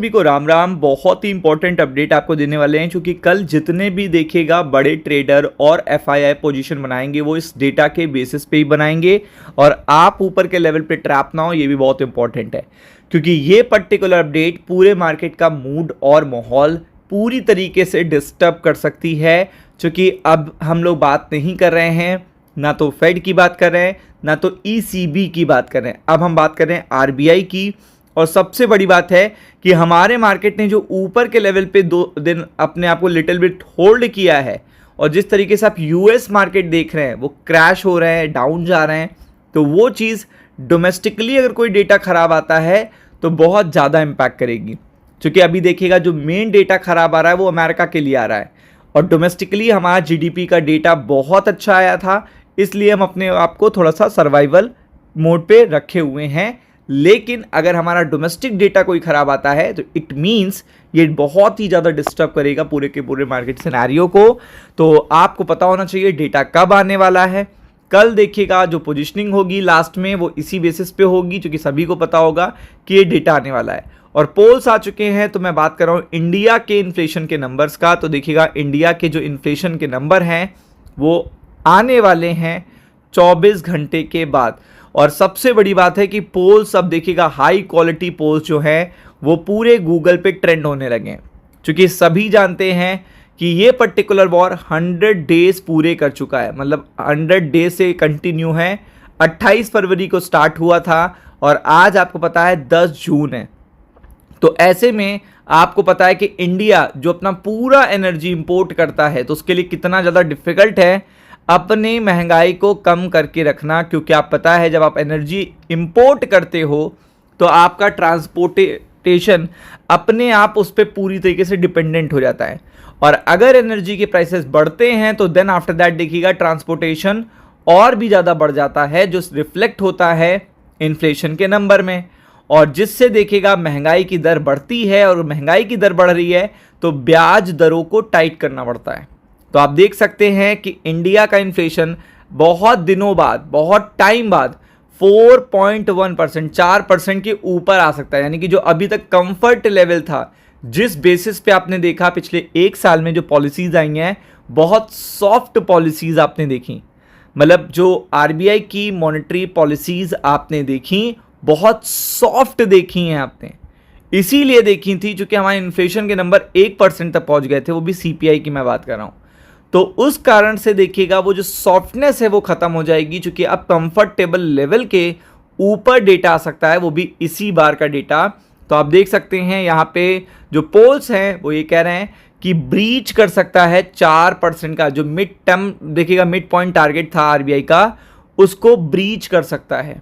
सभी को राम राम। बहुत ही इंपॉर्टेंट अपडेट आपको देने वाले हैं, क्योंकि कल जितने भी देखिएगा बड़े ट्रेडर और एफआईआई पोजीशन बनाएंगे वो इस डेटा के बेसिस पे ही बनाएंगे, और आप ऊपर के लेवल पे ट्रैप ना हो, ये भी बहुत इंपॉर्टेंट है। क्योंकि ये पर्टिकुलर अपडेट पूरे मार्केट का मूड और माहौल पूरी तरीके से डिस्टर्ब कर सकती है। क्योंकि अब हम लोग बात नहीं कर रहे हैं, ना तो फेड की बात कर रहे हैं, ना तो ईसीबी की बात कर रहे हैं, अब हम बात कर रहे हैं आरबीआई की। और सबसे बड़ी बात है कि हमारे मार्केट ने जो ऊपर के लेवल पे 2 दिन अपने आप को लिटिल बिट होल्ड किया है, और जिस तरीके से आप यूएस मार्केट देख रहे हैं वो क्रैश हो रहे हैं, डाउन जा रहे हैं, तो वो चीज़ डोमेस्टिकली अगर कोई डेटा खराब आता है तो बहुत ज़्यादा इम्पैक्ट करेगी। क्योंकि अभी देखिएगा जो मेन डेटा खराब आ रहा है वो अमेरिका के लिए आ रहा है, और डोमेस्टिकली हमारा जीडीपी का डेटा बहुत अच्छा आया था, इसलिए हम अपने आप को थोड़ा सा सर्वाइवल मोड पे रखे हुए हैं। लेकिन अगर हमारा डोमेस्टिक डेटा कोई ख़राब आता है तो इट मीन्स ये बहुत ही ज़्यादा डिस्टर्ब करेगा पूरे के पूरे मार्केट सिनेरियो को। तो आपको पता होना चाहिए डेटा कब आने वाला है। कल देखिएगा जो पोजीशनिंग होगी लास्ट में वो इसी बेसिस पे होगी, क्योंकि सभी को पता होगा कि ये डेटा आने वाला है। और पोल्स आ चुके हैं, तो मैं बात कर रहा हूँ इंडिया के इन्फ्लेशन के नंबर्स का। तो देखिएगा इंडिया के जो इन्फ्लेशन के नंबर हैं वो आने वाले हैं 24 घंटे के बाद। और सबसे बड़ी बात है कि पोल्स अब देखिएगा हाई क्वालिटी पोल्स जो हैं वो पूरे गूगल पे ट्रेंड होने लगे हैं, क्योंकि सभी जानते हैं कि ये पर्टिकुलर वॉर 100 डेज पूरे कर चुका है। मतलब 100 डेज से कंटिन्यू है। 28 फरवरी को स्टार्ट हुआ था और आज आपको पता है 10 जून है। तो ऐसे में आपको पता है कि इंडिया जो अपना पूरा एनर्जी इंपोर्ट करता है, तो उसके लिए कितना ज़्यादा डिफिकल्ट है अपनी महंगाई को कम करके रखना। क्योंकि आप पता है जब आप एनर्जी इंपोर्ट करते हो तो आपका ट्रांसपोर्टेशन अपने आप उस पर पूरी तरीके से डिपेंडेंट हो जाता है, और अगर एनर्जी के प्राइसेस बढ़ते हैं तो देन आफ्टर दैट देखिएगा ट्रांसपोर्टेशन और भी ज़्यादा बढ़ जाता है, जो रिफ्लेक्ट होता है इन्फ्लेशन के नंबर में, और जिससे देखिएगा महंगाई की दर बढ़ती है, और महंगाई की दर बढ़ रही है तो ब्याज दरों को टाइट करना पड़ता है। तो आप देख सकते हैं कि इंडिया का इन्फ्लेशन बहुत दिनों बाद, बहुत टाइम बाद 4.1%, 4% के ऊपर आ सकता है। यानी कि जो अभी तक कंफर्ट लेवल था, जिस बेसिस पे आपने देखा पिछले 1 साल में जो पॉलिसीज आई हैं, बहुत सॉफ्ट पॉलिसीज आपने देखी। मतलब जो आरबीआई की मॉनेटरी पॉलिसीज आपने देखी, बहुत सॉफ्ट देखी हैं आपने। इसीलिए देखी थी क्योंकि हमारे इन्फ्लेशन के नंबर 1% तक पहुंच गए थे, वो भी सीपीआई की मैं बात कर रहा हूं। तो उस कारण से देखिएगा वो जो सॉफ्टनेस है वो खत्म हो जाएगी, क्योंकि अब कंफर्टेबल लेवल के ऊपर डेटा आ सकता है, वो भी इसी बार का डेटा। तो आप देख सकते हैं यहाँ पे जो पोल्स हैं वो ये कह रहे हैं कि ब्रीच कर सकता है 4% का जो मिड टर्म देखिएगा मिड पॉइंट टारगेट था आरबीआई का, उसको ब्रीच कर सकता है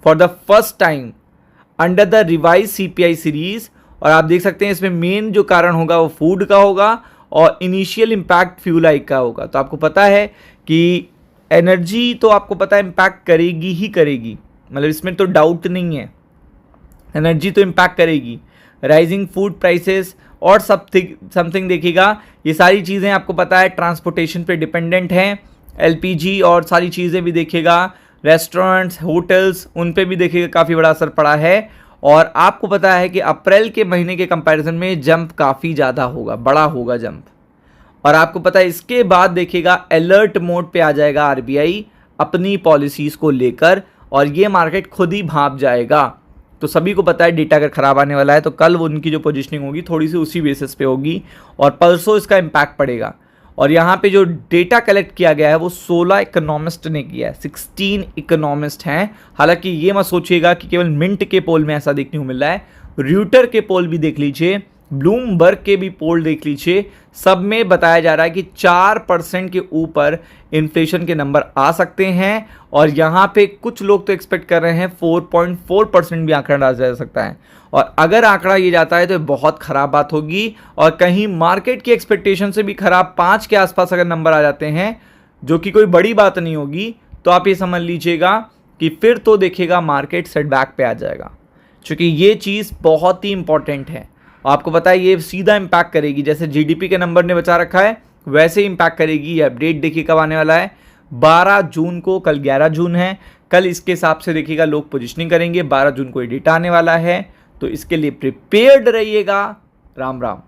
for the first time under the revise CPI series. और आप देख सकते हैं इसमें मेन जो कारण होगा वो फूड का होगा, और इनिशियल इम्पैक्ट फ्यूल हाइक का होगा। तो आपको पता है कि एनर्जी तो आपको पता है इम्पैक्ट करेगी ही करेगी, मतलब इसमें तो डाउट नहीं है, एनर्जी तो इम्पैक्ट करेगी। राइजिंग फूड प्राइसेस और समथिंग देखिएगा, ये सारी चीज़ें आपको पता है ट्रांसपोर्टेशन पे डिपेंडेंट हैं। एलपीजी और सारी चीज़ें भी देखिएगा, रेस्टोरेंट्स, होटल्स, उन पे भी देखिएगा काफ़ी बड़ा असर पड़ा है। और आपको पता है कि अप्रैल के महीने के कंपैरिजन में जंप काफ़ी ज़्यादा होगा, बड़ा होगा जंप। और आपको पता है इसके बाद देखिएगा अलर्ट मोड पे आ जाएगा आरबीआई अपनी पॉलिसीज़ को लेकर, और ये मार्केट खुद ही भाप जाएगा। तो सभी को पता है डेटा अगर ख़राब आने वाला है तो कल उनकी जो पोजीशनिंग होगी थोड़ी सी उसी बेसिस पे होगी, और परसों इसका इम्पैक्ट पड़ेगा। और यहाँ पे जो डेटा कलेक्ट किया गया है वो 16 इकोनॉमिस्ट ने किया है, 16 इकोनॉमिस्ट हैं। हालांकि ये मत सोचिएगा कि केवल मिंट के पोल में ऐसा देखने को मिल रहा है, रूटर के पोल भी देख लीजिए, ब्लूमबर्ग के भी पोल देख लीजिए, सब में बताया जा रहा है कि 4% के ऊपर इन्फ्लेशन के नंबर आ सकते हैं। और यहाँ पे कुछ लोग तो एक्सपेक्ट कर रहे हैं 4.4% भी आंकड़ा डाला जा सकता है। और अगर आंकड़ा ये जाता है तो बहुत ख़राब बात होगी, और कहीं मार्केट की एक्सपेक्टेशन से भी ख़राब 5 के आसपास अगर नंबर आ जाते हैं, जो कि कोई बड़ी बात नहीं होगी, तो आप ये समझ लीजिएगा कि फिर तो देखिएगा मार्केट सेटबैक पे आ जाएगा। क्योंकि ये चीज़ बहुत ही इंपॉर्टेंट है, आपको पता है ये सीधा इम्पैक्ट करेगी। जैसे जीडीपी के नंबर ने बचा रखा है वैसे ही इम्पैक्ट करेगी। ये अपडेट देखिए कब आने वाला है, 12 जून को, कल 11 जून है, कल इसके हिसाब से देखिएगा लोग पोजीशनिंग करेंगे। 12 जून को ये डेटा आने वाला है, तो इसके लिए प्रिपेयर्ड रहिएगा। राम राम।